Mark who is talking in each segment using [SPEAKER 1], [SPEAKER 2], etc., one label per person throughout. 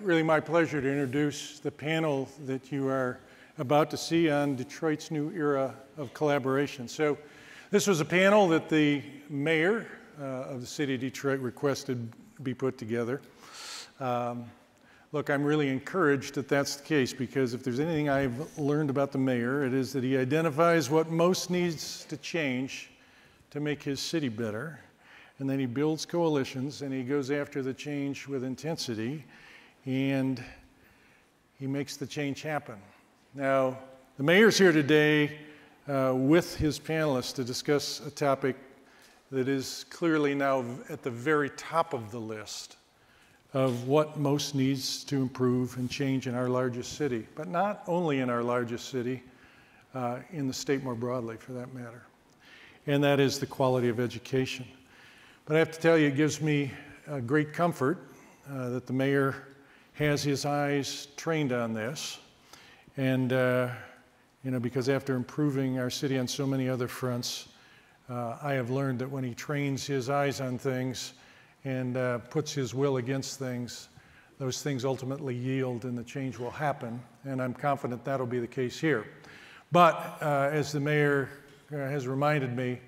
[SPEAKER 1] Really my pleasure to introduce the panel that you are about to see on Detroit's new era of collaboration. So this was a panel that the mayor of the city of Detroit requested be put together. Look, I'm really encouraged that that's the case, because if there's anything I've learned about the mayor, it is that he identifies what most needs to change to make his city better, and then he builds coalitions and he goes after the change with intensity, and he makes the change happen. Now, the mayor's here today with his panelists to discuss a topic that is clearly now at the very top of the list of what most needs to improve and change in our largest city, but not only in our largest city, in the state more broadly for that matter. And that is the quality of education. But I have to tell you, it gives me great comfort that the mayor has his eyes trained on this. And, because after improving our city on so many other fronts, I have learned that when he trains his eyes on things and puts his will against things, those things ultimately yield and the change will happen. And I'm confident that'll be the case here. But as the mayor has reminded me,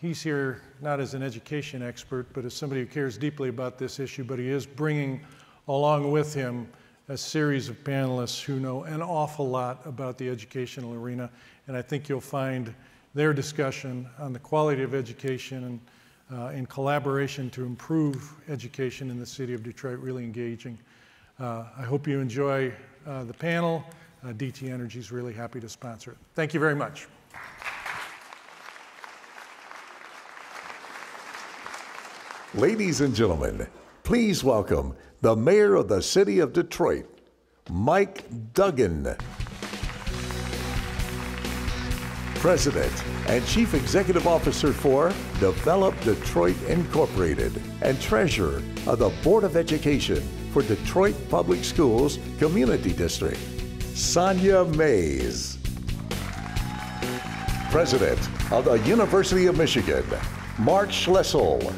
[SPEAKER 1] he's here not as an education expert, but as somebody who cares deeply about this issue, but he is bringing along with him a series of panelists who know an awful lot about the educational arena. And I think you'll find their discussion on the quality of education and in collaboration to improve education in the city of Detroit really engaging. I hope you enjoy the panel. DT Energy is really happy to sponsor it. Thank you very much.
[SPEAKER 2] Ladies and gentlemen, please welcome the mayor of the city of Detroit, Mike Duggan. President and Chief Executive Officer for Develop Detroit Incorporated and Treasurer of the Board of Education for Detroit Public Schools Community District, Sonia Mays. President of the University of Michigan, Mark Schlessel.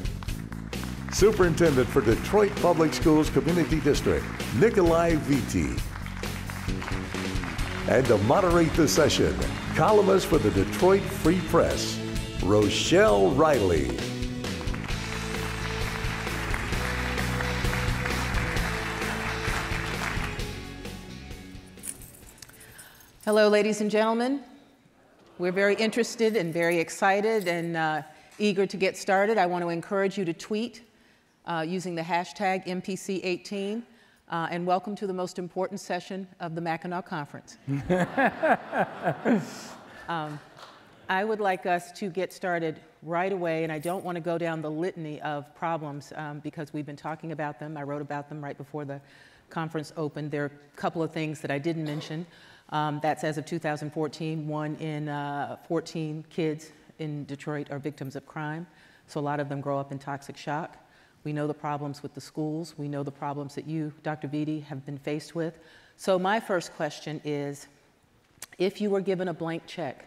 [SPEAKER 2] Superintendent for Detroit Public Schools Community District, Nikolai Vitti. And to moderate the session, columnist for the Detroit Free Press, Rochelle Riley.
[SPEAKER 3] Hello, ladies and gentlemen. We're very interested and very excited and eager to get started. I want to encourage you to tweet using the hashtag MPC18, and welcome to the most important session of the Mackinac Conference. I would like us to get started right away, and I don't want to go down the litany of problems because we've been talking about them. I wrote about them right before the conference opened. There are a couple of things that I didn't mention. That's as of 2014, 1 in 14 kids in Detroit are victims of crime, so a lot of them grow up in toxic shock. We know the problems with the schools. We know the problems that you, Dr. Vitti, have been faced with. So my first question is, if you were given a blank check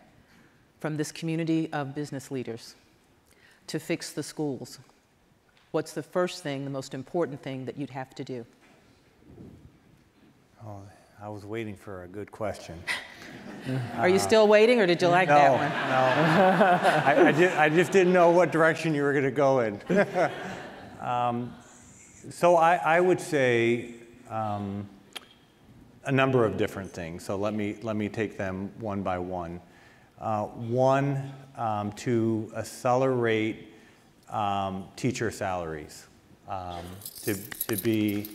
[SPEAKER 3] from this community of business leaders to fix the schools, what's the first thing, the most important thing that you'd have to do?
[SPEAKER 4] Oh, I was waiting for a good question.
[SPEAKER 3] Are you still waiting, or did you like that one?
[SPEAKER 4] No. I just didn't know what direction you were going to go in. So I would say a number of different things. So let me take them one by one. One, to accelerate teacher salaries, to be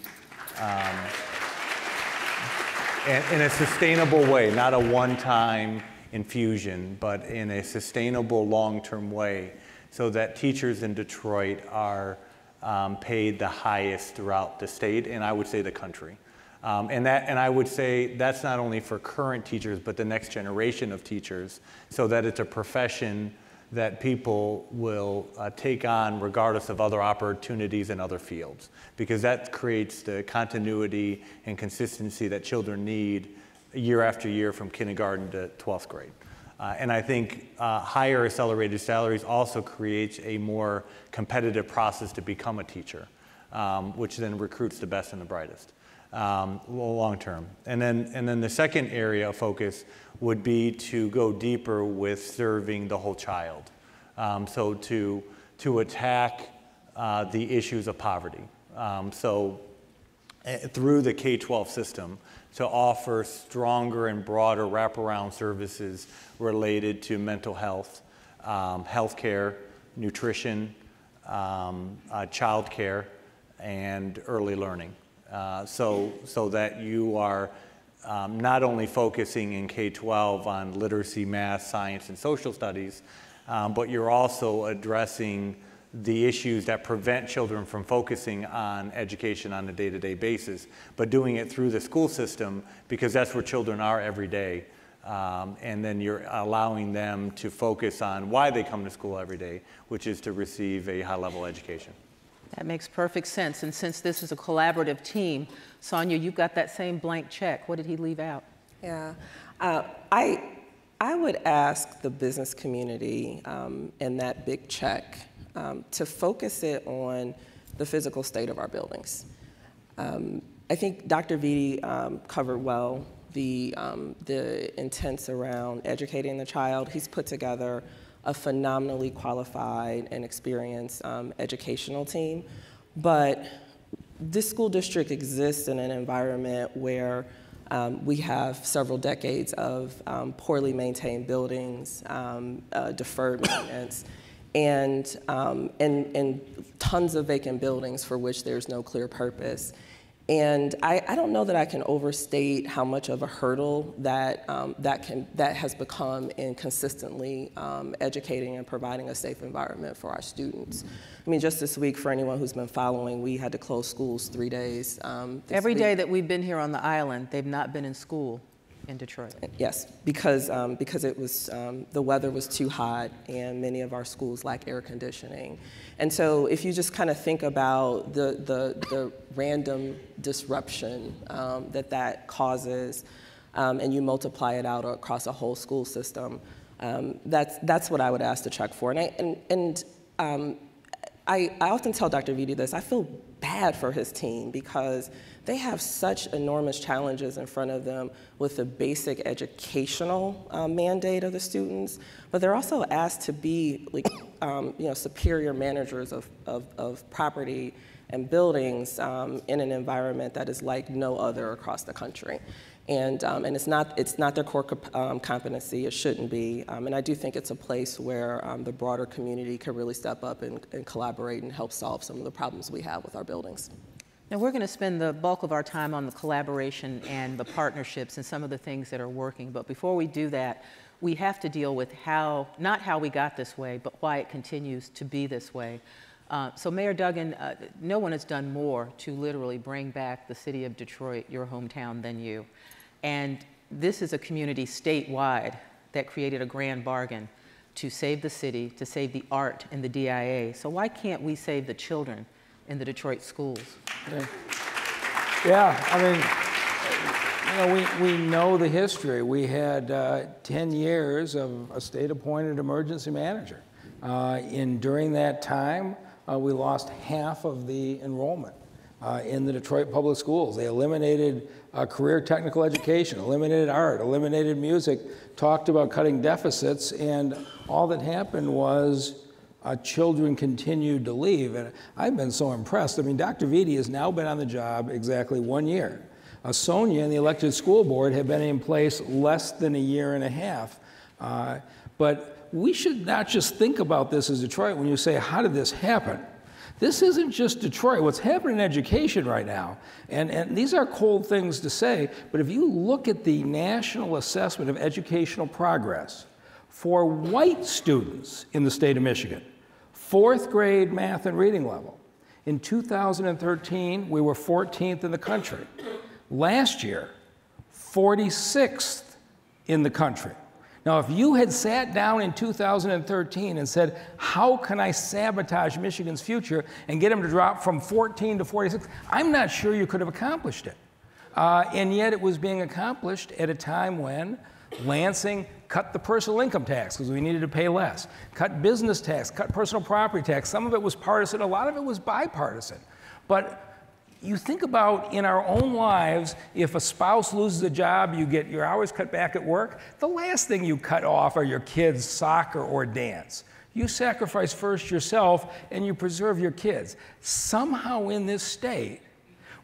[SPEAKER 4] in a sustainable way, not a one-time infusion, but in a sustainable long-term way, so that teachers in Detroit are paid the highest throughout the state, and I would say the country. And I would say that's not only for current teachers, but the next generation of teachers, so that it's a profession that people will take on regardless of other opportunities in other fields, because that creates the continuity and consistency that children need year after year from kindergarten to 12th grade. And I think higher accelerated salaries also creates a more competitive process to become a teacher. which then recruits the best and the brightest long term. And then the second area of focus would be to go deeper with serving the whole child. So to attack the issues of poverty. Through the K-12 system, to offer stronger and broader wraparound services related to mental health, healthcare, nutrition, childcare, and early learning. So that you are not only focusing in K-12 on literacy, math, science, and social studies, but you're also addressing the issues that prevent children from focusing on education on a day-to-day basis, but doing it through the school system because that's where children are every day. And then you're allowing them to focus on why they come to school every day, which is to receive a high-level education.
[SPEAKER 3] That makes perfect sense. And since this is a collaborative team, Sonia, you've got that same blank check. What did he leave out?
[SPEAKER 5] Yeah, I would ask the business community in that big check to focus it on the physical state of our buildings. I think Dr. Vitti covered well the intents around educating the child. He's put together a phenomenally qualified and experienced educational team, but this school district exists in an environment where we have several decades of poorly maintained buildings, deferred maintenance, and tons of vacant buildings for which there's no clear purpose. And I don't know that I can overstate how much of a hurdle that has become in consistently educating and providing a safe environment for our students. I mean, just this week, for anyone who's been following, we had to close schools 3 days.
[SPEAKER 3] Every day that we've been here on the island, they've not been in school in Detroit.
[SPEAKER 5] Yes, because it was the weather was too hot, and many of our schools lack air conditioning. And so, if you just kind of think about the random disruption that causes, and you multiply it out across a whole school system, that's what I would ask to check for. I often tell Dr. Vitti this. I feel bad for his team because they have such enormous challenges in front of them with the basic educational mandate of the students, but they're also asked to be like, superior managers of property and buildings in an environment that is like no other across the country. And it's not their core competency. It shouldn't be. And I do think it's a place where the broader community can really step up and collaborate and help solve some of the problems we have with our buildings.
[SPEAKER 3] Now, we're going to spend the bulk of our time on the collaboration and the partnerships and some of the things that are working. But before we do that, we have to deal with not how we got this way, but why it continues to be this way. So Mayor Duggan, no one has done more to literally bring back the city of Detroit, your hometown, than you. And this is a community statewide that created a grand bargain to save the city, to save the art and the DIA. So why can't we save the children in the Detroit schools?
[SPEAKER 6] Yeah, I mean, we know the history. We had 10 years of a state-appointed emergency manager. During that time, we lost half of the enrollment in the Detroit public schools. They eliminated career technical education, eliminated art, eliminated music, talked about cutting deficits, and all that happened was children continued to leave. And I've been so impressed. I mean, Dr. Vitti has now been on the job exactly 1 year. Sonia and the elected school board have been in place less than a year and a half. But we should not just think about this as Detroit when you say, how did this happen? This isn't just Detroit. What's happening in education right now, and these are cold things to say, but if you look at the National Assessment of Educational Progress for white students in the state of Michigan, 4th grade math and reading level, in 2013, we were 14th in the country. Last year, 46th in the country. Now, if you had sat down in 2013 and said, how can I sabotage Michigan's future and get them to drop from 14 to 46, I'm not sure you could have accomplished it. And yet it was being accomplished at a time when Lansing cut the personal income tax because we needed to pay less, cut business tax, cut personal property tax. Some of it was partisan, a lot of it was bipartisan. But you think about in our own lives, if a spouse loses a job, you get your hours cut back at work, the last thing you cut off are your kids' soccer or dance. You sacrifice first yourself and you preserve your kids. Somehow in this state,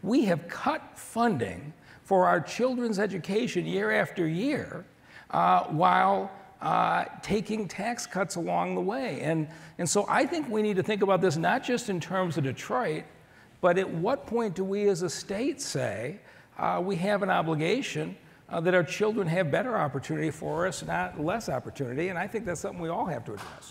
[SPEAKER 6] we have cut funding for our children's education year after year while taking tax cuts along the way. And so I think we need to think about this not just in terms of Detroit, but at what point do we as a state say we have an obligation that our children have better opportunity for us, not less opportunity? And I think that's something we all have to address.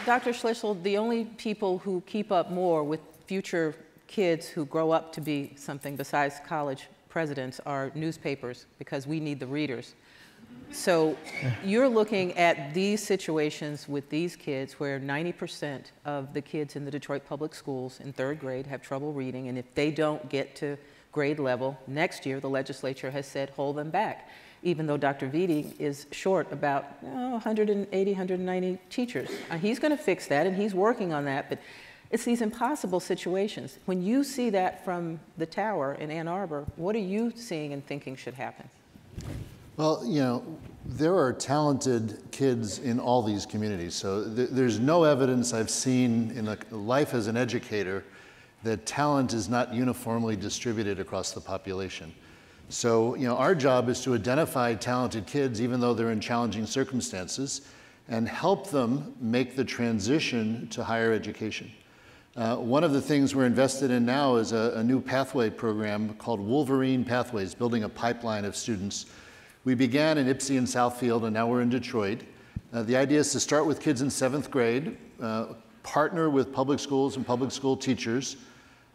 [SPEAKER 3] Dr. Schlissel, the only people who keep up more with future kids who grow up to be something besides college presidents are newspapers, because we need the readers. So you're looking at these situations with these kids where 90% of the kids in the Detroit public schools in 3rd grade have trouble reading, and if they don't get to grade level next year, the legislature has said hold them back, even though Dr. Vitti is short about 180, 190 teachers. He's going to fix that, and he's working on that, but it's these impossible situations. When you see that from the tower in Ann Arbor, what are you seeing and thinking should happen?
[SPEAKER 7] Well, you know, there are talented kids in all these communities. So there's no evidence I've seen in life as an educator that talent is not uniformly distributed across the population. So, you know, our job is to identify talented kids, even though they're in challenging circumstances, and help them make the transition to higher education. One of the things we're invested in now is a new pathway program called Wolverine Pathways, building a pipeline of students. We began in Ypsi and Southfield, and now we're in Detroit. The idea is to start with kids in 7th grade, partner with public schools and public school teachers,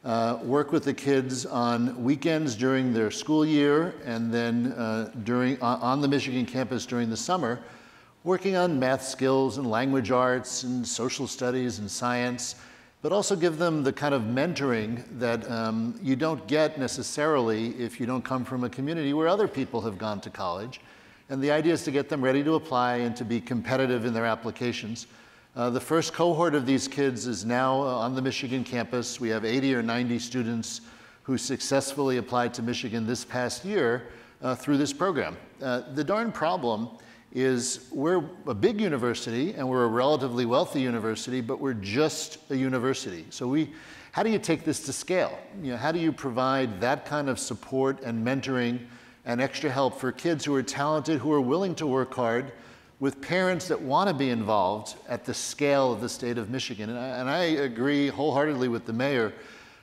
[SPEAKER 7] work with the kids on weekends during their school year, and then on the Michigan campus during the summer, working on math skills and language arts and social studies and science, but also give them the kind of mentoring that you don't get necessarily if you don't come from a community where other people have gone to college. And the idea is to get them ready to apply and to be competitive in their applications. The first cohort of these kids is now on the Michigan campus. We have 80 or 90 students who successfully applied to Michigan this past year through this program. The darn problem is we're a big university and we're a relatively wealthy university, but we're just a university. So how do you take this to scale? You know, how do you provide that kind of support and mentoring and extra help for kids who are talented, who are willing to work hard, with parents that want to be involved at the scale of the state of Michigan? And I agree wholeheartedly with the mayor.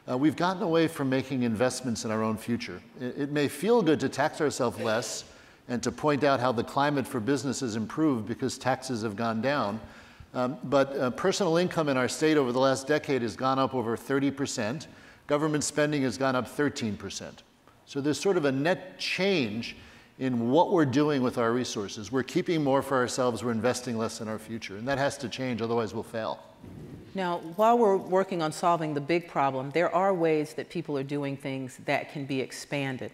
[SPEAKER 7] We've gotten away from making investments in our own future. It may feel good to tax ourselves less and to point out how the climate for business has improved because taxes have gone down. But personal income in our state over the last decade has gone up over 30%. Government spending has gone up 13%. So there's sort of a net change in what we're doing with our resources. We're keeping more for ourselves, we're investing less in our future, and that has to change, otherwise we'll fail.
[SPEAKER 3] Now, while we're working on solving the big problem, there are ways that people are doing things that can be expanded.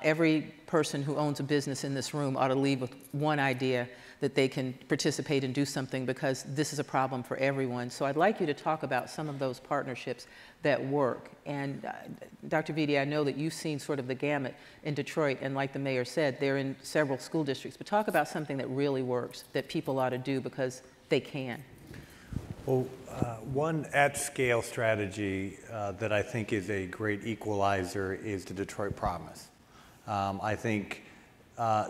[SPEAKER 3] Every person who owns a business in this room ought to leave with one idea that they can participate and do something, because this is a problem for everyone. So I'd like you to talk about some of those partnerships that work. And Dr. Vitti, I know that you've seen sort of the gamut in Detroit, and like the mayor said, they're in several school districts. But talk about something that really works, that people ought to do because they can.
[SPEAKER 4] Well, one at-scale strategy that I think is a great equalizer is the Detroit Promise. I think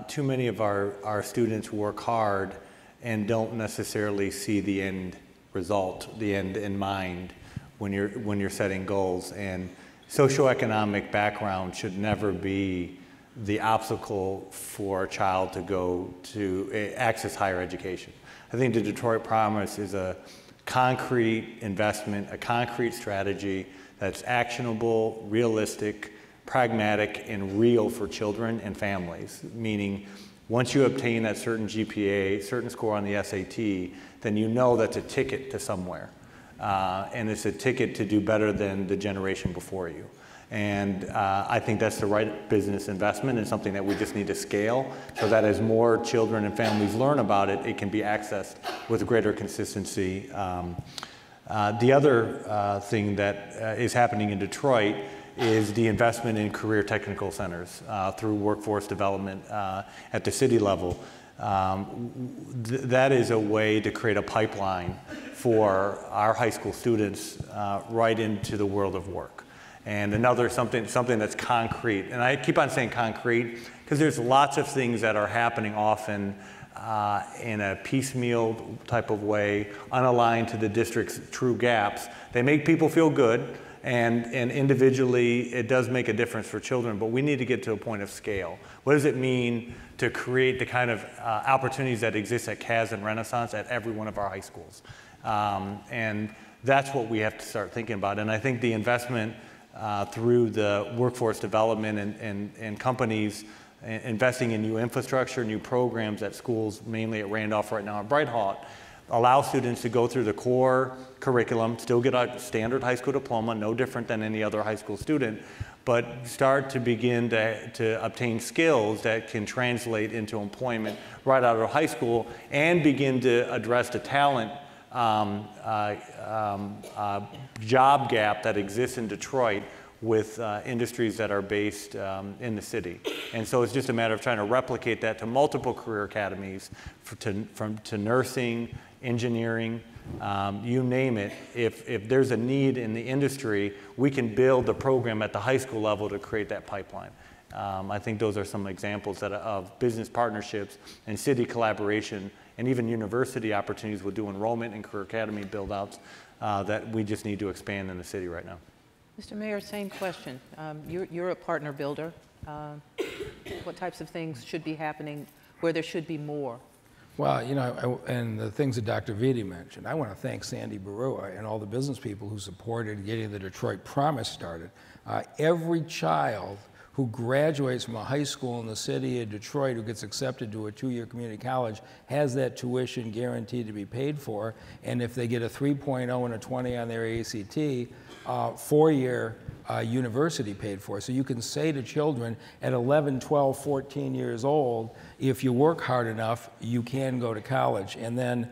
[SPEAKER 4] too many of our students work hard and don't necessarily see the end result, the end in mind when you're setting goals. And socioeconomic background should never be the obstacle for a child to go to access higher education. I think the Detroit Promise is a concrete investment, a concrete strategy that's actionable, realistic, pragmatic, and real for children and families. Meaning, once you obtain that certain GPA, certain score on the SAT, then you know that's a ticket to somewhere. And it's a ticket to do better than the generation before you. And I think that's the right business investment and something that we just need to scale so that as more children and families learn about it, it can be accessed with greater consistency. The other thing that is happening in Detroit is the investment in career technical centers through workforce development at the city level. That is a way to create a pipeline for our high school students right into the world of work. And another something that's concrete, and I keep on saying concrete because there's lots of things that are happening often in a piecemeal type of way, unaligned to the district's true gaps. They make people feel good, and individually it does make a difference for children, but we need to get to a point of scale. What does it mean to create the kind of opportunities that exist at CAS and Renaissance at every one of our high schools? And that's what we have to start thinking about. And I think the investment through the workforce development and companies investing in new infrastructure, new programs at schools, mainly at Randolph right now and Brighthawk, allow students to go through the core curriculum, still get a standard high school diploma, no different than any other high school student, but start to begin to obtain skills that can translate into employment right out of high school and begin to address the talent job gap that exists in Detroit with industries that are based in the city. And so it's just a matter of trying to replicate that to multiple career academies, to nursing, engineering, you name it. If there's a need in the industry, we can build the program at the high school level to create that pipeline. I think those are some examples of business partnerships and city collaboration and even university opportunities with dual enrollment and career academy build-outs that we just need to expand in the city right now.
[SPEAKER 3] Mr. Mayor, same question. You're a partner builder. What types of things should be happening where there should be more?
[SPEAKER 6] Well, you know, and the things that Dr. Vitti mentioned, I want to thank Sandy Barua and all the business people who supported getting the Detroit Promise started. Every child who graduates from a high school in the city of Detroit who gets accepted to a two-year community college has that tuition guaranteed to be paid for. And if they get a 3.0 and a 20 on their ACT, four-year university paid for. So you can say to children at 11, 12, 14 years old, if you work hard enough, you can go to college. And then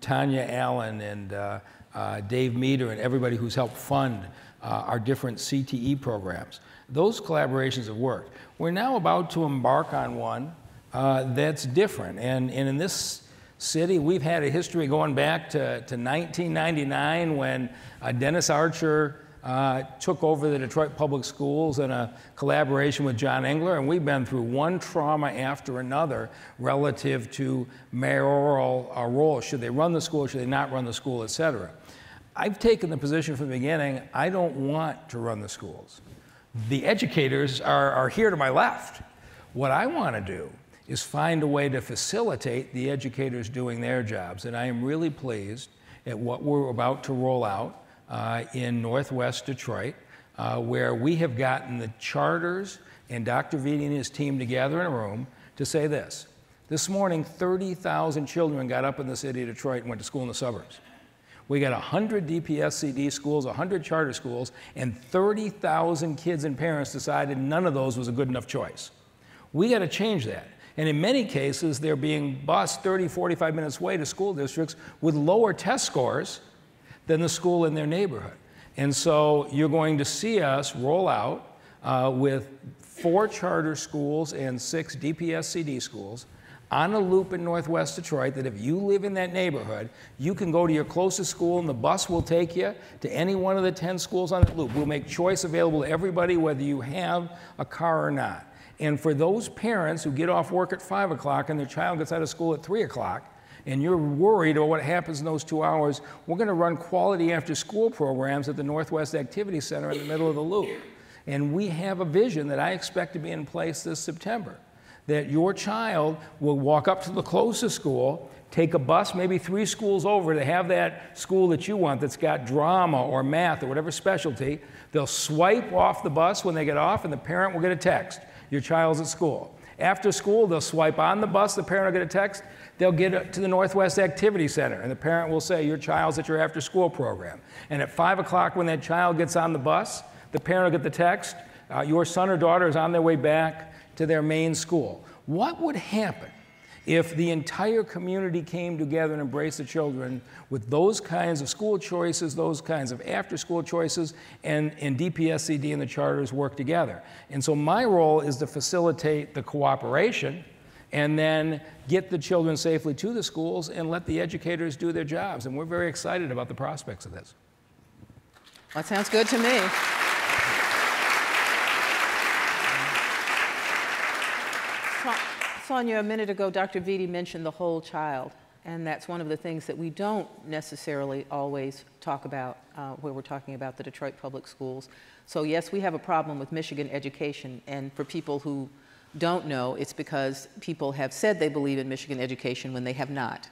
[SPEAKER 6] Tanya Allen and Dave Meter and everybody who's helped fund our different CTE programs. Those collaborations have worked. We're now about to embark on one that's different. And in this city, we've had a history going back to 1999 when Dennis Archer took over the Detroit Public Schools in a collaboration with John Engler, and we've been through one trauma after another relative to mayoral roles. Should they run the school, should they not run the school, et cetera. I've taken the position from the beginning, I don't want to run the schools. The educators are here to my left. What I want to do is find a way to facilitate the educators doing their jobs. And I am really pleased at what we're about to roll out in Northwest Detroit, where we have gotten the charters and Dr. Vitti and his team together in a room to say this. This morning, 30,000 children got up in the city of Detroit and went to school in the suburbs. We got 100 DPS-CD schools, 100 charter schools, and 30,000 kids and parents decided none of those was a good enough choice. We got to change that. And in many cases, they're being bused 30, 45 minutes away to school districts with lower test scores than the school in their neighborhood. And so you're going to see us roll out with 4 charter schools and 6 DPS-CD schools on a loop in Northwest Detroit that if you live in that neighborhood, you can go to your closest school and the bus will take you to any one of the 10 schools on that loop. We'll make choice available to everybody, whether you have a car or not. And for those parents who get off work at 5 o'clock and their child gets out of school at 3 o'clock, and you're worried about what happens in those 2 hours, we're going to run quality after-school programs at the Northwest Activity Center in the middle of the loop. And we have a vision that I expect to be in place this September, that your child will walk up to the closest school, take a bus maybe 3 schools over to have that school that you want that's got drama or math or whatever specialty. They'll swipe off the bus when they get off, and the parent will get a text. Your child's at school. After school, they'll swipe on the bus, the parent will get a text, they'll get to the Northwest Activity Center, and the parent will say, your child's at your after-school program. And at 5 o'clock when that child gets on the bus, the parent will get the text, your son or daughter is on their way back to their main school. What would happen if the entire community came together and embraced the children with those kinds of school choices, those kinds of after-school choices, and DPSCD and the charters work together? And so my role is to facilitate the cooperation and then get the children safely to the schools and let the educators do their jobs. And we're very excited about the prospects of this.
[SPEAKER 3] That sounds good to me. Sonia, a minute ago, Dr. Vitti mentioned the whole child, and that's one of the things that we don't necessarily always talk about where we're talking about the Detroit Public Schools. So yes, we have a problem with Michigan education, and for people who don't know, it's because people have said they believe in Michigan education when they have not.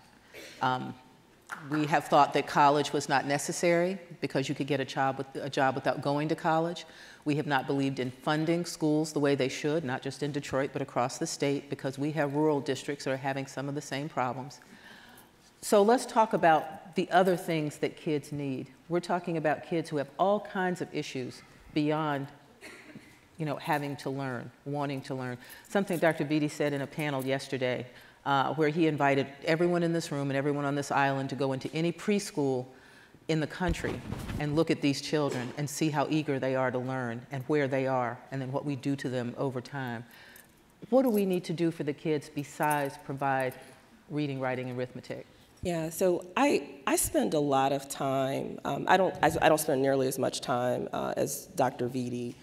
[SPEAKER 3] We have thought that college was not necessary because you could get a job without going to college. We have not believed in funding schools the way they should, not just in Detroit, but across the state, because we have rural districts that are having some of the same problems. So let's talk about the other things that kids need. We're talking about kids who have all kinds of issues beyond, you know, having to learn, wanting to learn. Something Dr. Vitti said in a panel yesterday, where he invited everyone in this room and everyone on this island to go into any preschool in the country and look at these children and see how eager they are to learn and where they are and then what we do to them over time. What do we need to do for the kids besides provide reading, writing, and arithmetic?
[SPEAKER 5] Yeah, so I spend a lot of time, I don't spend nearly as much time as Dr. Vitti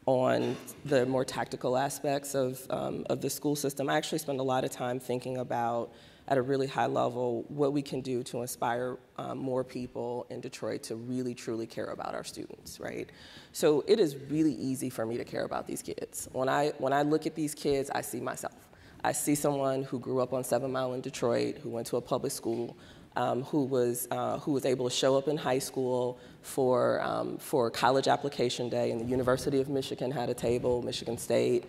[SPEAKER 5] on the more tactical aspects of the school system. I actually spend a lot of time thinking about, at a really high level, what we can do to inspire more people in Detroit to really, truly care about our students, right? So it is really easy for me to care about these kids. When I look at these kids, I see myself. I see someone who grew up on 7 Mile in Detroit, who went to a public school, who was able to show up in high school for college application day, and the University of Michigan had a table, Michigan State,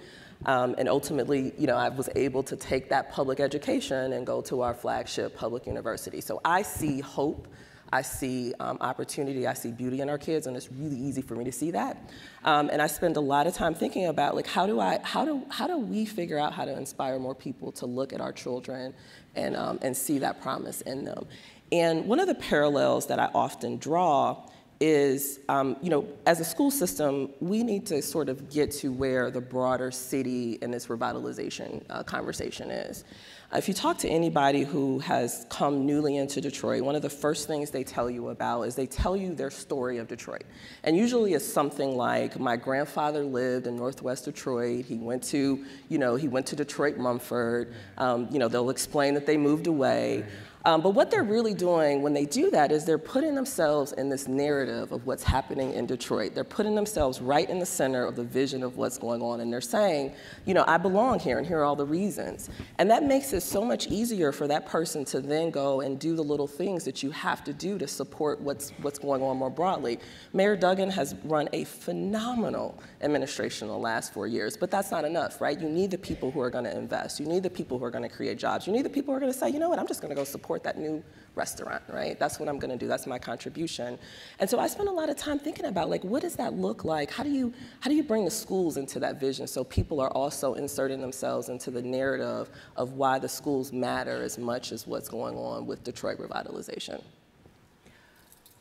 [SPEAKER 5] and ultimately, you know, I was able to take that public education and go to our flagship public university. So I see hope, I see opportunity, I see beauty in our kids, and it's really easy for me to see that. And I spend a lot of time thinking about, like, how do we figure out how to inspire more people to look at our children and see that promise in them? And one of the parallels that I often draw is, you know, as a school system, we need to sort of get to where the broader city and its revitalization conversation is. If you talk to anybody who has come newly into Detroit, one of the first things they tell you about is they tell you their story of Detroit. And usually it's something like, my grandfather lived in Northwest Detroit, he went to Detroit Mumford, you know, they'll explain that they moved away. But what they're really doing when they do that is they're putting themselves in this narrative of what's happening in Detroit. They're putting themselves right in the center of the vision of what's going on, and they're saying, you know, I belong here, and here are all the reasons. And that makes it so much easier for that person to then go and do the little things that you have to do to support what's going on more broadly. Mayor Duggan has run a phenomenal administration in the last 4 years, but that's not enough, right? You need the people who are going to invest. You need the people who are going to create jobs. You need the people who are going to say, you know what, I'm just going to go support that new restaurant, right? That's what I'm going to do. That's my contribution. And so I spend a lot of time thinking about, like, what does that look like? How do you bring the schools into that vision so people are also inserting themselves into the narrative of why the schools matter as much as what's going on with Detroit revitalization?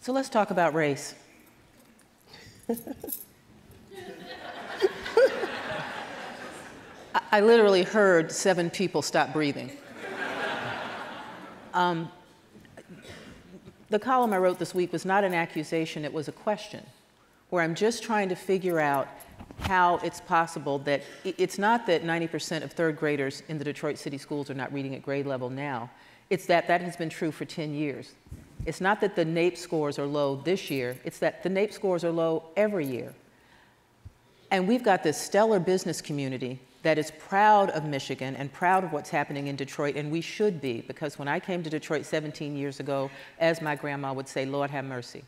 [SPEAKER 3] So let's talk about race. I literally heard 7 people stop breathing. The column I wrote this week was not an accusation, it was a question, where I'm just trying to figure out how it's possible that it's not that 90% of 3rd graders in the Detroit City Schools are not reading at grade level now. It's that that has been true for 10 years. It's not that the NAEP scores are low this year, it's that the NAEP scores are low every year. And we've got this stellar business community that is proud of Michigan and proud of what's happening in Detroit, and we should be, because when I came to Detroit 17 years ago, as my grandma would say, Lord have mercy.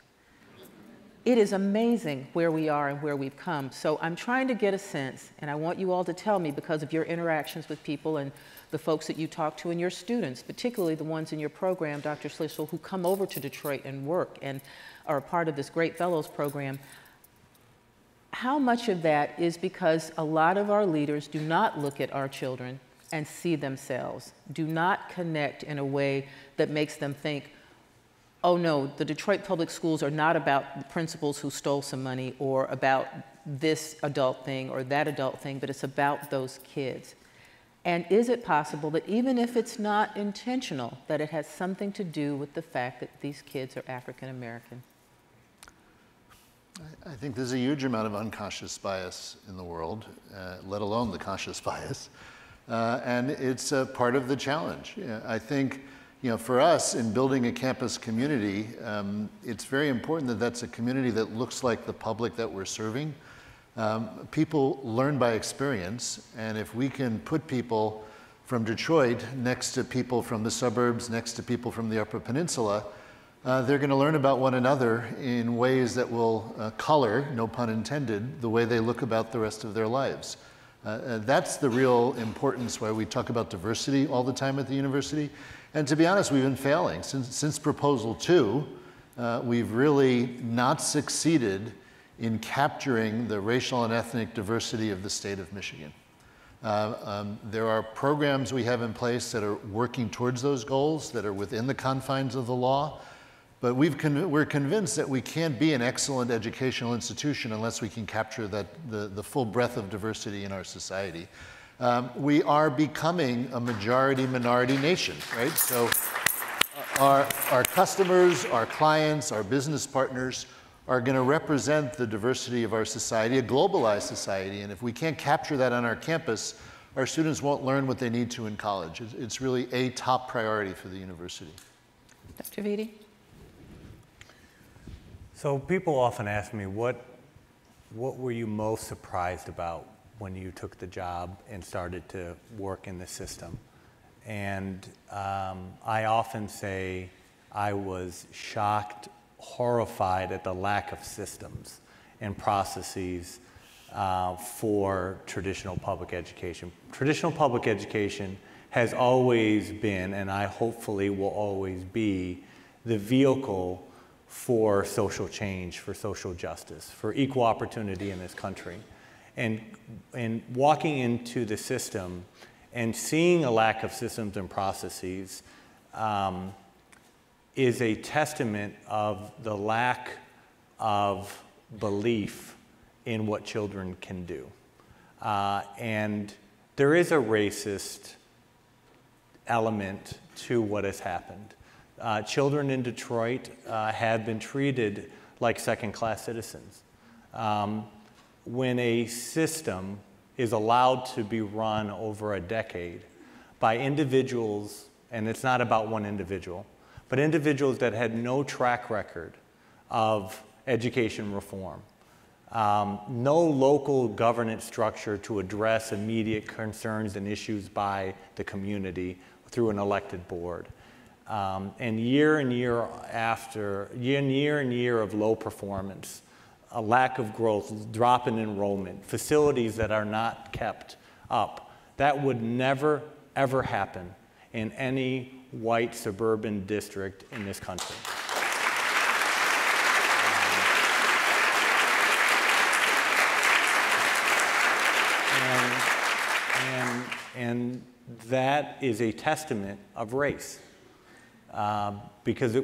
[SPEAKER 3] It is amazing where we are and where we've come. So I'm trying to get a sense, and I want you all to tell me, because of your interactions with people and the folks that you talk to and your students, particularly the ones in your program, Dr. Schlissel, who come over to Detroit and work and are a part of this Great Fellows program. how much of that is because a lot of our leaders do not look at our children and see themselves, do not connect in a way that makes them think, oh no, the Detroit public schools are not about the principals who stole some money or about this adult thing or that adult thing, but it's about those kids. And is it possible that even if it's not intentional, that it has something to do with the fact that these kids are African American?
[SPEAKER 7] I think there's a huge amount of unconscious bias in the world, let alone the conscious bias. And it's part of the challenge. I think, for us in building a campus community, it's very important that that's a community that looks like the public that we're serving. People learn by experience, and if we can put people from Detroit next to people from the suburbs, next to people from the Upper Peninsula, they're going to learn about one another in ways that will color, no pun intended, the way they look about the rest of their lives. That's the real importance why we talk about diversity all the time at the university. And to be honest, we've been failing. Since Proposal 2, we've really not succeeded in capturing the racial and ethnic diversity of the state of Michigan. There are programs we have in place that are working towards those goals, that are within the confines of the law. But we're convinced that we can't be an excellent educational institution unless we can capture the full breadth of diversity in our society. We are becoming a majority-minority nation, right? So our customers, our clients, our business partners are going to represent the diversity of our society, a globalized society. And if we can't capture that on our campus, our students won't learn what they need to in college. It's really a top priority for the university.
[SPEAKER 3] Dr. Vitti?
[SPEAKER 4] So people often ask me, what were you most surprised about when you took the job and started to work in the system? And I often say I was shocked, horrified at the lack of systems and processes for traditional public education. Traditional public education has always been, and I hopefully will always be, the vehicle for social change, for social justice, for equal opportunity in this country. And walking into the system and seeing a lack of systems and processes is a testament of the lack of belief in what children can do. And there is a racist element to what has happened. Children in Detroit have been treated like second-class citizens. When a system is allowed to be run over a decade by individuals, and it's not about one individual, but individuals that had no track record of education reform, no local governance structure to address immediate concerns and issues by the community through an elected board. And year and year of low performance, a lack of growth, drop in enrollment, facilities that are not kept up, that would never, ever happen in any white suburban district in this country. And that is a testament of race. Because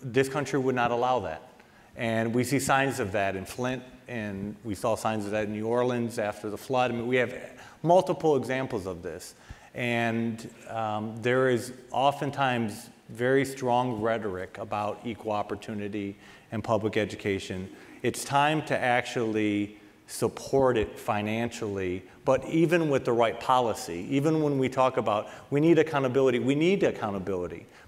[SPEAKER 4] this country would not allow that. And we see signs of that in Flint, and we saw signs of that in New Orleans after the flood. I mean, we have multiple examples of this. And there is oftentimes very strong rhetoric about equal opportunity and public education. It's time to actually support it financially, but even with the right policy, even when we talk about we need accountability,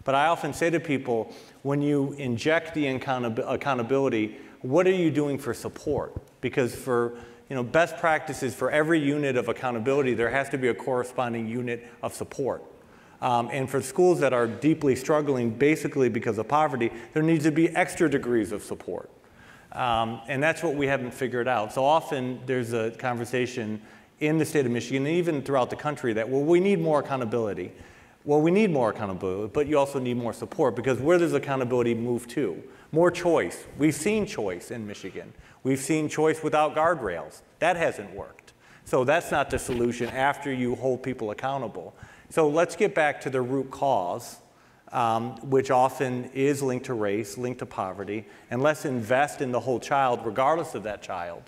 [SPEAKER 4] But I often say to people, when you inject the accountability, what are you doing for support? Because for best practices, for every unit of accountability, there has to be a corresponding unit of support. And for schools that are deeply struggling, basically because of poverty, there needs to be extra degrees of support. And that's what we haven't figured out. So often there's a conversation in the state of Michigan, and even throughout the country, that, well, we need more accountability. Well, we need more accountability, but you also need more support, because where does accountability move to? More choice. We've seen choice in Michigan. We've seen choice without guardrails. That hasn't worked. So that's not the solution after you hold people accountable. So let's get back to the root cause, which often is linked to race, linked to poverty, and let's invest in the whole child, regardless of that child,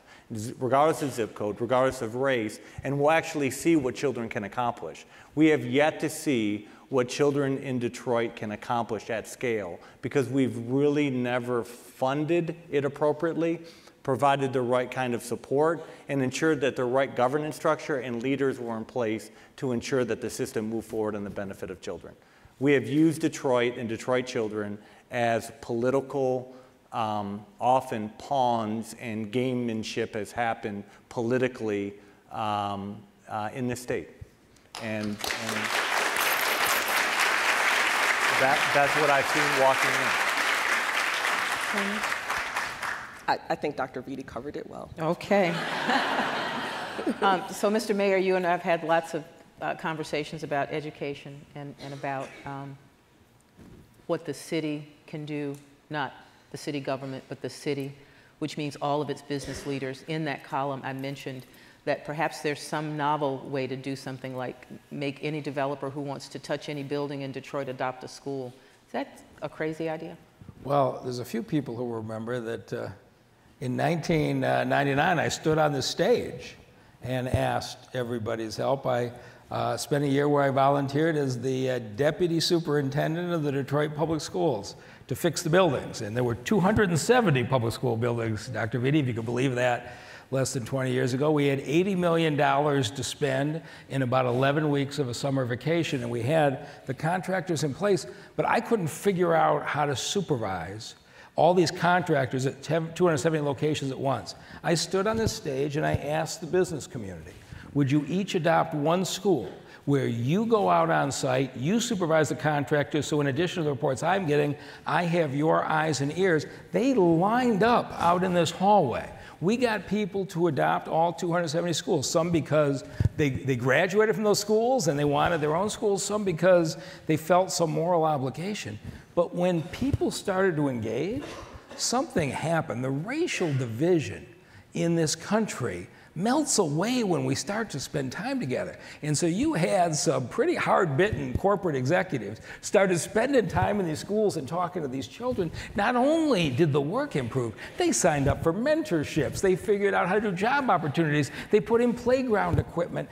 [SPEAKER 4] regardless of zip code, regardless of race, and we'll actually see what children can accomplish. We have yet to see what children in Detroit can accomplish at scale because we've really never funded it appropriately, provided the right kind of support, and ensured that the right governance structure and leaders were in place to ensure that the system moved forward in the benefit of children. We have used Detroit and Detroit children as political, often pawns, and gamemanship has happened politically in this state. And that's what I've seen walking in.
[SPEAKER 5] I think Dr. Vitti covered it well.
[SPEAKER 3] Okay. So, Mr. Mayor, you and I have had lots of conversations about education and about what the city can do, not the city government, but the city, which means all of its business leaders. In that column, I mentioned that perhaps there's some novel way to do something like make any developer who wants to touch any building in Detroit adopt a school. Is that a crazy idea?
[SPEAKER 6] Well, there's a few people who remember that in 1999, I stood on the stage and asked everybody's help. I spent a year where I volunteered as the deputy superintendent of the Detroit Public Schools to fix the buildings. And there were 270 public school buildings, Dr. Vitti, if you could believe that, less than 20 years ago. We had $80 million to spend in about 11 weeks of a summer vacation, and we had the contractors in place, but I couldn't figure out how to supervise all these contractors at 270 locations at once. I stood on this stage and I asked the business community, would you each adopt one school where you go out on site, you supervise the contractors, so in addition to the reports I'm getting, I have your eyes and ears. They lined up out in this hallway. We got people to adopt all 270 schools, some because they graduated from those schools and they wanted their own schools, some because they felt some moral obligation. But when people started to engage, something happened. The racial division in this country melts away when we start to spend time together. And so you had some pretty hard-bitten corporate executives started spending time in these schools and talking to these children. Not only did the work improve, they signed up for mentorships. They figured out how to do job opportunities. They put in playground equipment.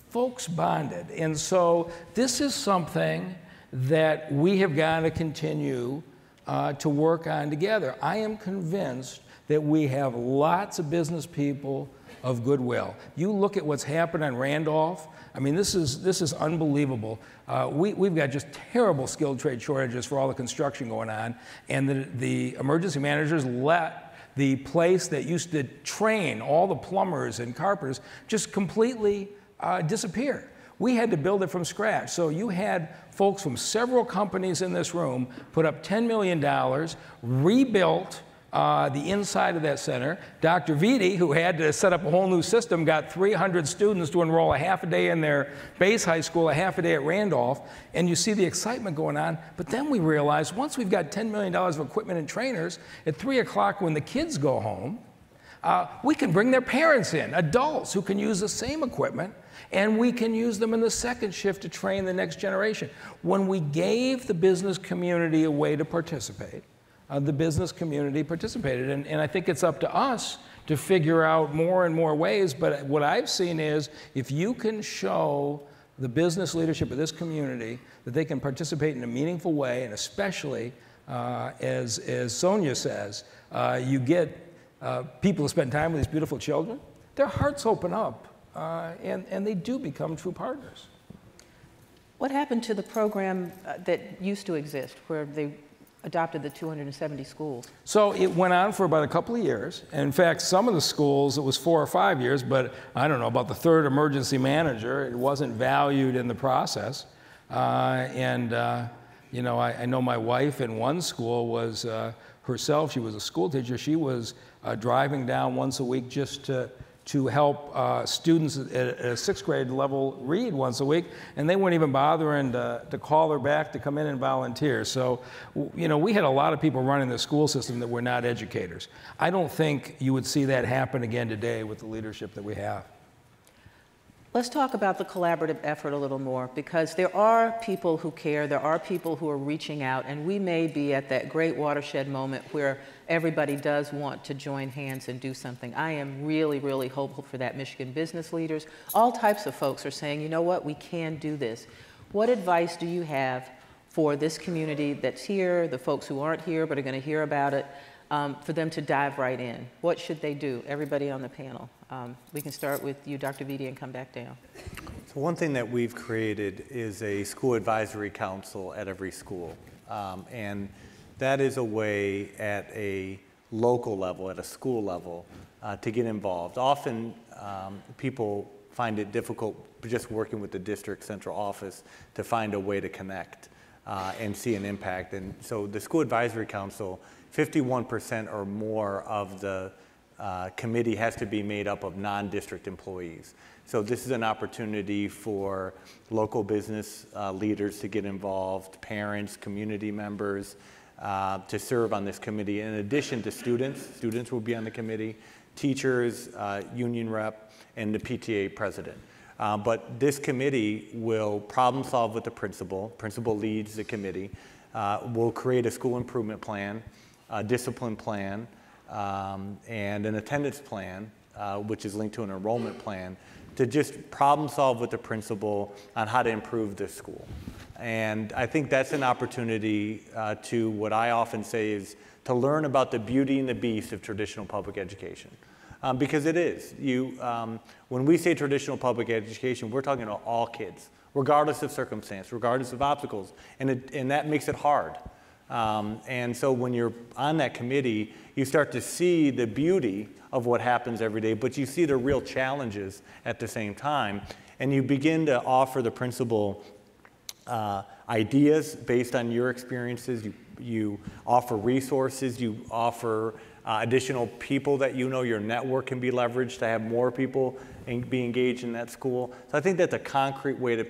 [SPEAKER 6] Folks bonded. And so this is something that we have got to continue to work on together. I am convinced that we have lots of business people of goodwill. You look at what's happened on Randolph. I mean, this is unbelievable. We've got just terrible skilled trade shortages for all the construction going on, and the emergency managers let the place that used to train all the plumbers and carpenters just completely disappear. We had to build it from scratch. So you had folks from several companies in this room put up $10 million, rebuilt the inside of that center. Dr. Vitti, who had to set up a whole new system, got 300 students to enroll a half a day in their base high school, a half a day at Randolph, and you see the excitement going on. But then we realized once we've got $10 million of equipment and trainers, at 3 o'clock when the kids go home, we can bring their parents in, adults who can use the same equipment, and we can use them in the second shift to train the next generation. When we gave the business community a way to participate, the business community participated. And I think it's up to us to figure out more and more ways. But what I've seen is if you can show the business leadership of this community that they can participate in a meaningful way, and especially, as Sonia says, you get people to spend time with these beautiful children, their hearts open up, and they do become true partners.
[SPEAKER 3] What happened to the program that used to exist, where they adopted the 270 schools?
[SPEAKER 6] So it went on for about a couple of years. And in fact, some of the schools, it was 4 or 5 years, but I don't know, about the third emergency manager, it wasn't valued in the process. You know, I know my wife in one school was herself, she was a school teacher, she was driving down once a week just to to help students at a 6th grade level read once a week, and they weren't even bothering to call her back to come in and volunteer. So, you know, we had a lot of people running the school system that were not educators. I don't think you would see that happen again today with the leadership that we have.
[SPEAKER 3] Let's talk about the collaborative effort a little more, because there are people who care, there are people who are reaching out, and we may be at that great watershed moment where everybody does want to join hands and do something. I am really, really hopeful for that. Michigan business leaders, all types of folks are saying, you know what, we can do this. What advice do you have for this community that's here, the folks who aren't here but are going to hear about it, for them to dive right in? What should they do? Everybody on the panel. We can start with you, Dr. Vitti, and come back down.
[SPEAKER 4] So one thing that we've created is a school advisory council at every school. And that is a way at a local level, at a school level, to get involved. Often people find it difficult just working with the district central office to find a way to connect and see an impact. And so the School Advisory Council, 51% or more of the committee has to be made up of non-district employees. So this is an opportunity for local business leaders to get involved, parents, community members, to serve on this committee. In addition to students will be on the committee, teachers, union rep, and the PTA president. But this committee will problem solve with the principal. Principal leads the committee. We'll create a school improvement plan, a discipline plan, and an attendance plan, which is linked to an enrollment plan, to just problem solve with the principal on how to improve this school. And I think that's an opportunity to, what I often say is, to learn about the beauty and the beast of traditional public education. Because it is. When we say traditional public education, we're talking about all kids, regardless of circumstance, regardless of obstacles, and that makes it hard. And so when you're on that committee, you start to see the beauty of what happens every day, but you see the real challenges at the same time, and you begin to offer the principal ideas based on your experiences. You offer resources, you offer additional people that you know your network can be leveraged to have more people be engaged in that school. So I think that's a concrete way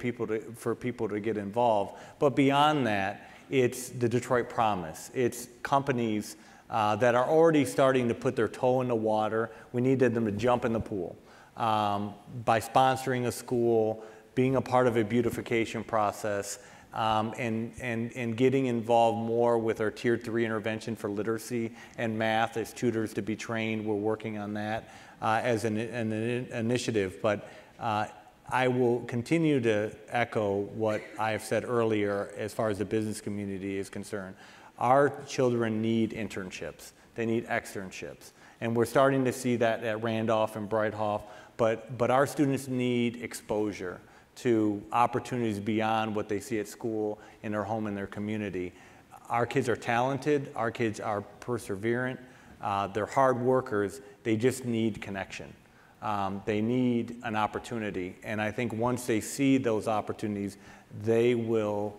[SPEAKER 4] for people to get involved. But beyond that, it's the Detroit Promise. It's companies that are already starting to put their toe in the water. We needed them to jump in the pool by sponsoring a school, being a part of a beautification process, and getting involved more with our Tier 3 intervention for literacy and math as tutors to be trained. We're working on that as an initiative. But I will continue to echo what I have said earlier as far as the business community is concerned. Our children need internships. They need externships. And we're starting to see that at Randolph and Breithoff, but our students need exposure to opportunities beyond what they see at school, in their home, in their community. Our kids are talented, our kids are perseverant, they're hard workers, they just need connection. They need an opportunity, and I think once they see those opportunities, they will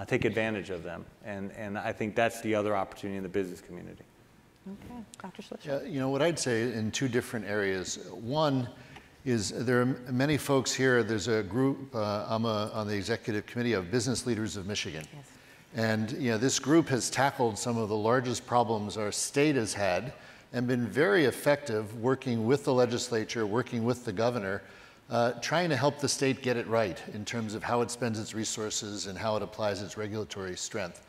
[SPEAKER 4] take advantage of them, and I think that's the other opportunity in the business community.
[SPEAKER 3] Okay, Dr. Schlichter.
[SPEAKER 7] Yeah, you know, what I'd say in two different areas. One is there are many folks here. There's a group, I'm on the executive committee of Business Leaders of Michigan.
[SPEAKER 3] Yes.
[SPEAKER 7] And you know, this group has tackled some of the largest problems our state has had and been very effective working with the legislature, working with the governor, trying to help the state get it right in terms of how it spends its resources and how it applies its regulatory strength.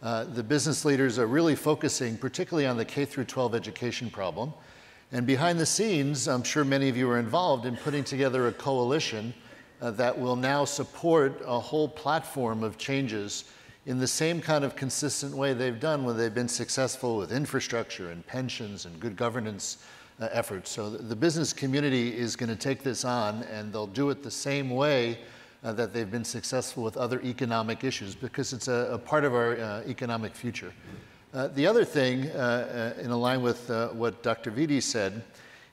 [SPEAKER 7] The business leaders are really focusing particularly on the K-12 education problem. And behind the scenes, I'm sure many of you are involved in putting together a coalition that will now support a whole platform of changes in the same kind of consistent way they've done when they've been successful with infrastructure and pensions and good governance efforts. So the business community is going to take this on, and they'll do it the same way that they've been successful with other economic issues, because it's a part of our economic future. The other thing, in line with what Dr. Vitti said,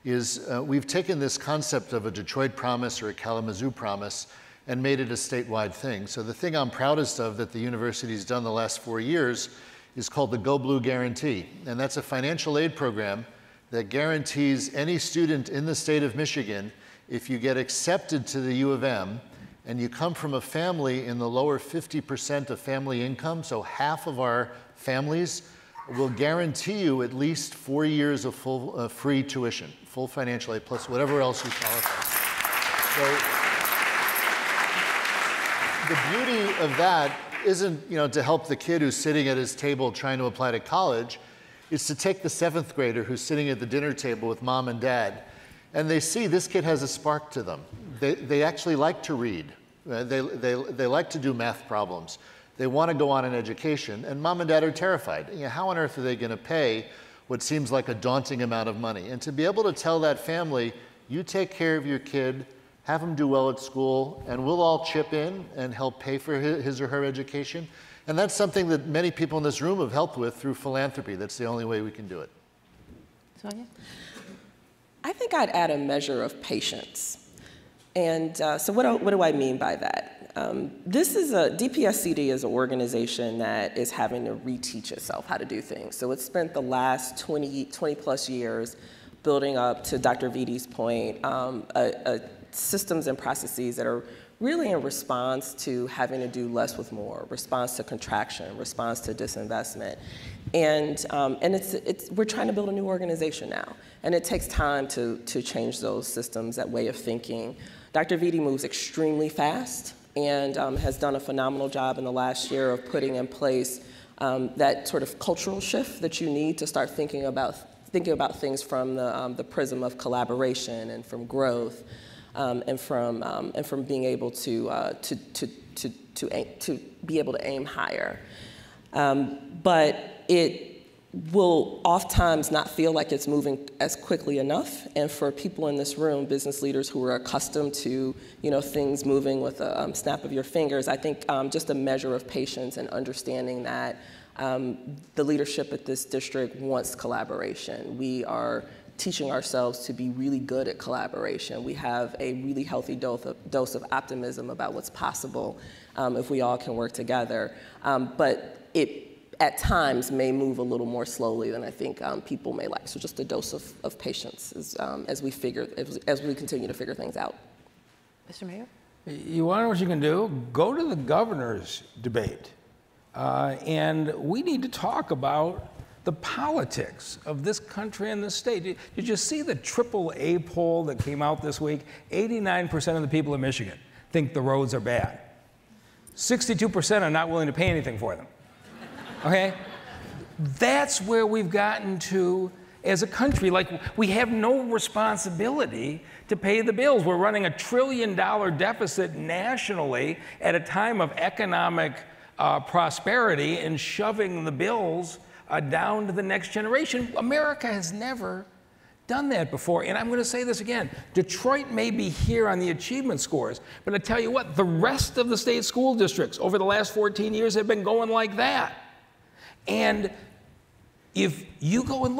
[SPEAKER 7] is we've taken this concept of a Detroit Promise or a Kalamazoo Promise and made it a statewide thing. So the thing I'm proudest of that the university's done the last 4 years is called the Go Blue Guarantee. And that's a financial aid program that guarantees any student in the state of Michigan, if you get accepted to the U of M and you come from a family in the lower 50% of family income, so half of our families, will guarantee you at least 4 years of full free tuition, full financial aid, plus whatever else you qualify. So the beauty of that isn't, to help the kid who's sitting at his table trying to apply to college. It's to take the 7th grader who's sitting at the dinner table with mom and dad, and they see this kid has a spark to them. They actually like to read. They like to do math problems. They want to go on an education, and mom and dad are terrified. How on earth are they going to pay what seems like a daunting amount of money? And to be able to tell that family, you take care of your kid, have him do well at school, and we'll all chip in and help pay for his or her education. And that's something that many people in this room have helped with through philanthropy. That's the only way we can do it.
[SPEAKER 3] Sonia?
[SPEAKER 5] I think I'd add a measure of patience. And so what do I mean by that? DPSCD is an organization that is having to reteach itself how to do things. So it's spent the last 20 plus years building up, to Dr. Vidi's point, systems and processes that are really in response to having to do less with more, response to contraction, response to disinvestment. And we're trying to build a new organization now. And it takes time to change those systems, that way of thinking. Dr. Vidi moves extremely fast and has done a phenomenal job in the last year of putting in place that sort of cultural shift that you need to start thinking about things from the prism of collaboration and from growth, and from being able to be able to aim higher. But it will oftentimes not feel like it's moving as quickly enough. And for people in this room, business leaders who are accustomed to things moving with a snap of your fingers, I think just a measure of patience and understanding that the leadership at this district wants collaboration. We are teaching ourselves to be really good at collaboration. We have a really healthy dose of optimism about what's possible if we all can work together. But it, at times, may move a little more slowly than I think people may like. So just a dose of patience as we continue to figure things out.
[SPEAKER 3] Mr. Mayor?
[SPEAKER 6] You want to know what you can do? Go to the governor's debate. And we need to talk about the politics of this country and this state. Did you see the AAA poll that came out this week? 89% of the people in Michigan think the roads are bad. 62% are not willing to pay anything for them. Okay? That's where we've gotten to as a country. Like, we have no responsibility to pay the bills. We're running $1 trillion deficit nationally at a time of economic prosperity and shoving the bills down to the next generation. America has never done that before. And I'm going to say this again. Detroit may be here on the achievement scores, but I tell you what, the rest of the state school districts over the last 14 years have been going like that. And if you go and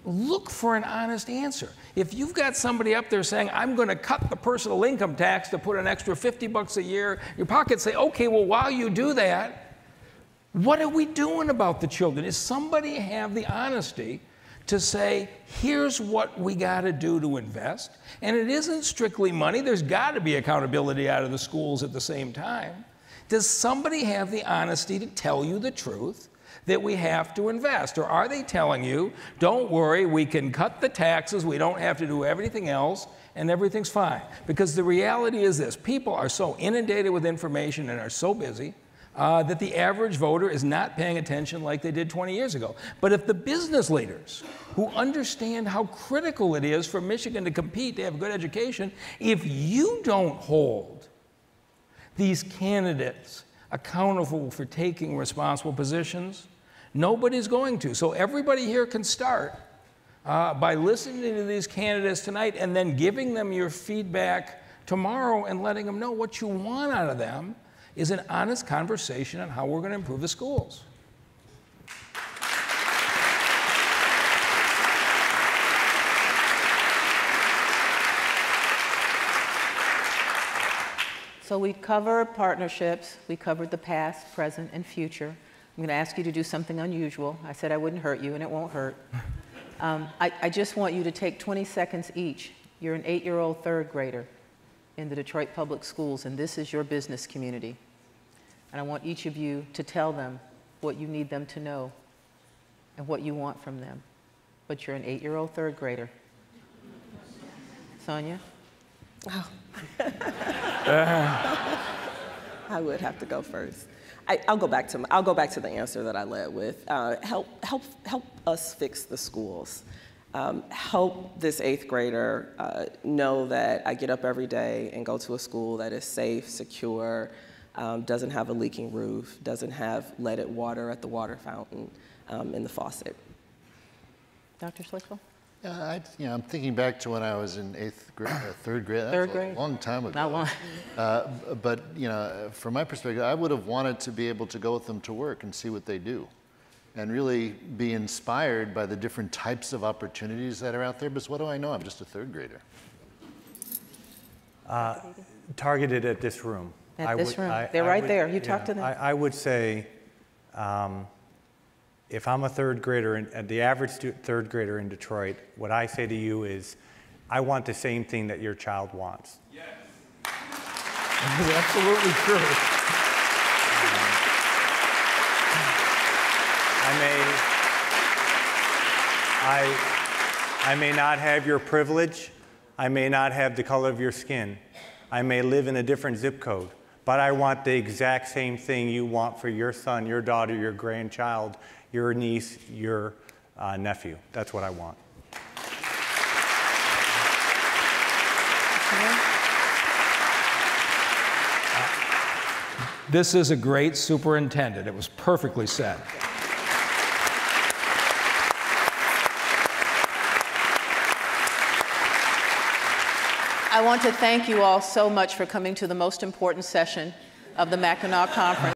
[SPEAKER 6] look for an honest answer. If you've got somebody up there saying, I'm going to cut the personal income tax to put an extra $50 a year in your pocket, say, okay, well, while you do that, what are we doing about the children? Does somebody have the honesty to say, here's what we got to do to invest? And it isn't strictly money. There's got to be accountability out of the schools at the same time. Does somebody have the honesty to tell you the truth that we have to invest? Or are they telling you, don't worry, we can cut the taxes, we don't have to do everything else, and everything's fine? Because the reality is this: people are so inundated with information and are so busy that the average voter is not paying attention like they did 20 years ago. But if the business leaders who understand how critical it is for Michigan to compete, to have a good education, if you don't hold these candidates accountable for taking responsible positions, nobody's going to. So everybody here can start by listening to these candidates tonight and then giving them your feedback tomorrow and letting them know what you want out of them is an honest conversation on how we're going to improve the schools.
[SPEAKER 3] So we covered partnerships, we covered the past, present, and future. I'm going to ask you to do something unusual. I said I wouldn't hurt you, and it won't hurt. I just want you to take 20 seconds each. You're an 8-year-old third grader in the Detroit Public Schools, and this is your business community. And I want each of you to tell them what you need them to know and what you want from them. But you're an 8-year-old third grader. Sonia?
[SPEAKER 5] Oh. I would have to go first. I'll go back to the answer that I led with. Help us fix the schools. Help this 8th grader know that I get up every day and go to a school that is safe, secure, doesn't have a leaking roof, doesn't have leaded water at the water fountain in the faucet.
[SPEAKER 3] Dr. Slickle?
[SPEAKER 7] I'm thinking back to when I was in 8th grade, 3rd grade. That's
[SPEAKER 3] Third grade?
[SPEAKER 7] A long time ago.
[SPEAKER 3] Not long.
[SPEAKER 7] But from my perspective, I would have wanted to be able to go with them to work and see what they do, and really be inspired by the different types of opportunities that are out there. Because what do I know? I'm just a 3rd grader.
[SPEAKER 4] Targeted at this room.
[SPEAKER 3] At this room. They're right there. You talk to them.
[SPEAKER 4] I would say, if I'm a 3rd grader, the average 3rd grader in Detroit, what I say to you is, I want the same thing that your child wants.
[SPEAKER 6] Yes. That's absolutely true.
[SPEAKER 4] I may not have your privilege. I may not have the color of your skin. I may live in a different zip code. But I want the exact same thing you want for your son, your daughter, your grandchild, your niece, your nephew. That's what I want.
[SPEAKER 6] This is a great superintendent. It was perfectly said.
[SPEAKER 3] I want to thank you all so much for coming to the most important session of the Mackinac Conference.